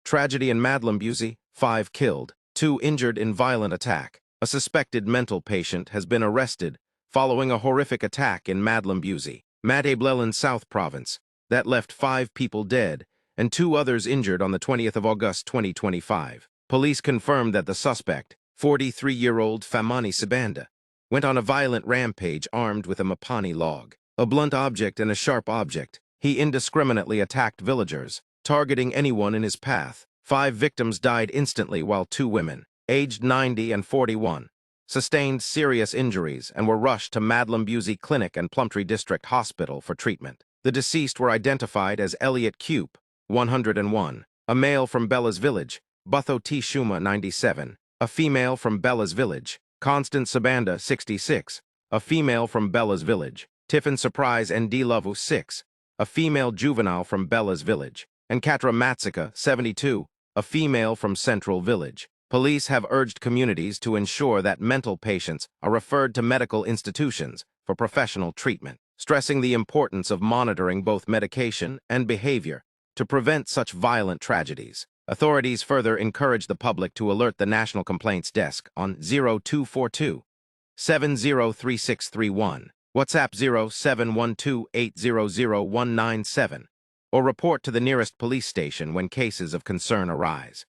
Tragedy in Madlambudzi, 5 killed, 2 injured in violent attack. A suspected mental patient has been arrested following a horrific attack in Madlambudzi, Madlambudzi South Province, that left 5 people dead and 2 others injured on the 20th of August 2025. Police confirmed that the suspect, 43-year-old Famani Sabanda, went on a violent rampage armed with a Mapani log, a blunt object and a sharp object. He indiscriminately attacked villagers, targeting anyone in his path. 5 victims died instantly while 2 women, aged 90 and 41, sustained serious injuries and were rushed to Madlambudzi Clinic and Plumtree District Hospital for treatment. The deceased were identified as Elliot Cupe, 101, a male from Bella's Village, Butho T. Shuma, 97, a female from Bella's Village, Constance Sabanda, 66, a female from Bella's Village, Tiffin Surprise and D. Lovu, 6, a female juvenile from Bella's Village, and Katra Matsika, 72, a female from Central Village. Police have urged communities to ensure that mental patients are referred to medical institutions for professional treatment, stressing the importance of monitoring both medication and behavior to prevent such violent tragedies. Authorities further encourage the public to alert the National Complaints Desk on 0242 703631, WhatsApp 0712800197, or report to the nearest police station when cases of concern arise.